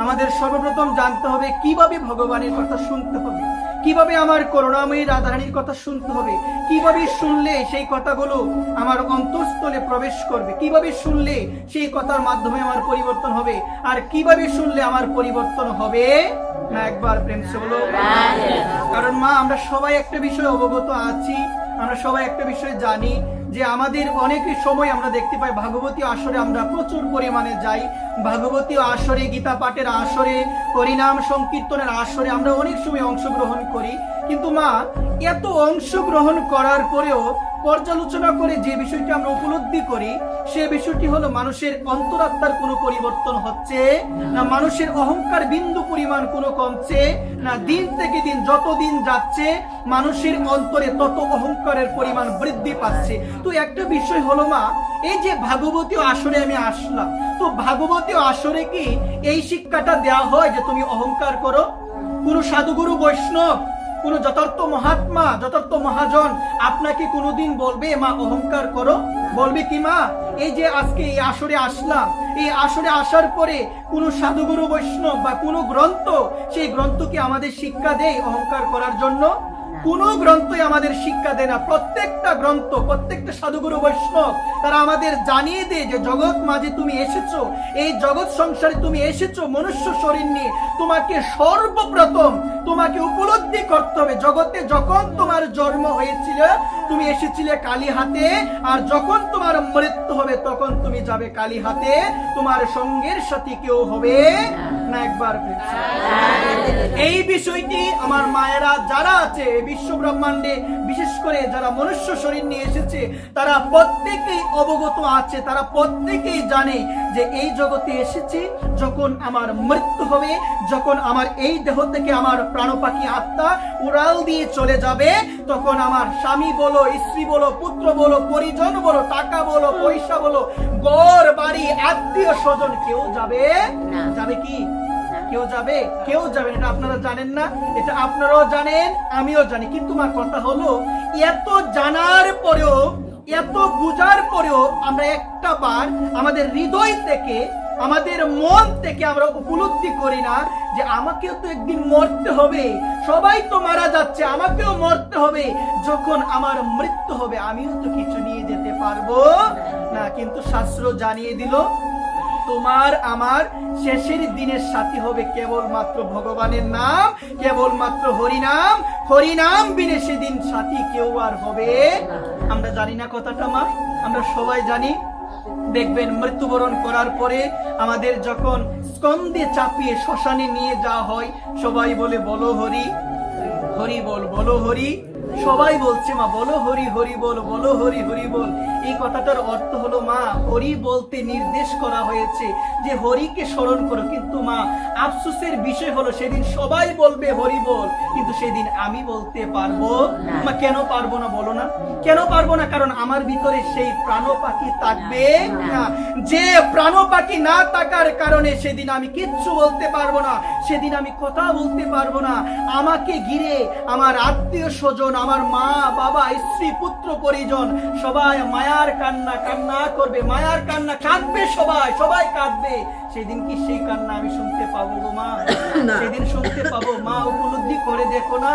আমাদের সর্বপ্রথম জানতে হবে কিভাবে ভগবানের কথা শুনতে হবে, কিভাবে আমার করুণাময়ী রাধারানীর কথা শুনতে হবে, কিভাবে শুনলে সেই কথাগুলো আমার অন্তঃস্থলে প্রবেশ করবে, কিভাবে শুনলে সেই কথার মাধ্যমে আমার পরিবর্তন হবে, আর কিভাবে শুনলে আমার পরিবর্তন হবে না। একবার প্রেম সে বলো। কারণ মা, আমরা সবাই একটা বিষয় অবগত আছি, আমরা সবাই একটা বিষয় জানি যে আমাদের অনেক সময় আমরা দেখতে পাই ভাগবতী আসরে আমরা প্রচুর পরিমাণে যাই, ভাগবতী আসরে, গীতা পাঠের আসরে, হরিনাম সংকীর্তনের আসরে আমরা অনেক সময় অংশগ্রহণ করি। কিন্তু মা, এত অংশগ্রহণ করার পরেও পর্যালোচনা করে যে বিষয়টি আমরা উপলব্ধি করি সে বিষয়টি হলো মানুষের অন্তরাত্মার কোনো পরিবর্তন হচ্ছে না, মানুষের অহংকার বিন্দু পরিমাণ কোনো কমছে না। দিন থেকে দিন যত দিন যাচ্ছে মানুষের অন্তরে তত অহংকারের পরিমাণ বৃদ্ধি পাচ্ছে। তো একটা বিষয় হলো মা, এই যে ভাগবতী আসরে আমি আসলাম, তো ভাগবতী আসরে কি এই শিক্ষাটা দেওয়া হয় যে তুমি অহংকার করো? কোন সাধুগুরু বৈষ্ণব, কোন যথার্থ মহাত্মা, যথার্থ মহাজন আপনাকে কোনোদিন বলবে মা অহংকার করো? বলবে কি মা? এই যে আজকে এই আসরে আসলাম, এই আসরে আসার পরে কোন সাধুগুরু বৈষ্ণব বা কোন গ্রন্থ, সেই গ্রন্থ কি আমাদের শিক্ষা দেয় অহংকার করার জন্য? কোন গ্রন্থই আমাদের শিক্ষা দেয় না। প্রত্যেকটা গ্রন্থ, প্রত্যেকটা সাধুগুরু বৈষ্ণব তারা আমাদের জানিয়ে দেয় যে জগৎ মাঝে তুমি এসেছো, এই জগৎ সংসারে তুমি এসেছো মনুষ্য শরীর নিয়ে, তোমাকে সর্বপ্রথম তোমাকে উপলব্ধি করতে হবে জগতে যখন তোমার জন্ম হয়েছিল তুমি এসেছিলে কালী হাতে, আর যখন তোমার মৃত্যু হবে তখন তুমি যাবে কালী হাতে, তোমার সঙ্গের সাথী কেউ হবে না। একবার এই বিষয়টি আমার মায়েরা যারা আছে বিশ্ব ব্রহ্মাণ্ডে, বিশেষ করে যারা মনুষ্য শরীর নিয়ে এসেছে তারা প্রত্যেকেই অবগত আছে, তারা প্রত্যেকেই জানে যে এই জগতে এসেছি যখন আমার মৃত্যু হবে, যখন আমার এই দেহ থেকে আমার প্রাণপাখি আত্মা উড়াল দিয়ে চলে যাবে, তখন আমার স্বামী বলো, স্ত্রী বলো, পুত্র বলো, পরিজন বলো, টাকা বলো, পয়সা বলো, ঘর বাড়ি, আত্মীয় স্বজন, কেউ যাবে? যাবে কি? কেউ যাবে? কেউ যাবে। এটা আপনারা জানেন না, এটা আপনারাও জানেন, আমিও জানি। কিন্তু আমার কথা হলো, এত জানার পরেও, এত বুঝার পরেও আমরা একটা বার আমাদের হৃদয় থেকে, আমাদের মন থেকে আমরা উপলব্ধি করি না যে আমাকেও তো একদিন মরতে হবে, সবাই তো মারা যাচ্ছে, আমাকেও মরতে হবে, যখন আমার মৃত্যু হবে আমিও তো কিছু নিয়ে যেতে পারবো না। কিন্তু শাস্ত্র জানিয়ে দিল তোমার আমার শেষের দিনের সাথী হবে কেবলমাত্র ভগবানের নাম, কেবলমাত্র হরিনাম, হরিনাম বিনে সেদিন সাথী কেউ আর হবে। আমরা জানি না কথাটা মা? আমরা সবাই জানি। দেখবেন মৃত্যুবরণ করার পরে আমাদের যখন স্কন্ধে চাপিয়ে শ্মশানে নিয়ে যাওয়া হয়, সবাই বলে বলো হরি, হরি বল, বলো হরি। সবাই বলছে মা বলো হরি, হরি বল, বলো হরি, হরি বল। এই কথাটার অর্থ হলো মা, হরি বলতে নির্দেশ করা হয়েছে যে হরিকে স্মরণ করো। কিন্তু মা, আফসোসের বিষয় হলো সেদিন সবাই বলবে হরি বল, কিন্তু সেদিন আমি বলতে পারবো মা? কেন পারবো না বলো না? কেন পারবো না? কারণ আমার ভিতরে সেই প্রাণ পাখি থাকবে না। যে প্রাণ পাখি না থাকার কারণে সেদিন আমি কিচ্ছু বলতে পারবো না, সেদিন আমি কথা বলতে পারবো না। আমাকে ঘিরে আমার আত্মীয় স্বজন, আমার মা বাবা, স্ত্রী পুত্র পরিজন সবাই মায়ার কান্না কান্না করবে, মায়ার কান্না কাঁদবে, সবাই সবাই কাঁদবে। সেদিন কি সেই কান্না আমি শুনতে পাবো গো মা? সেদিন শুনতে পাবো মা? উপলব্ধি করে দেখো না।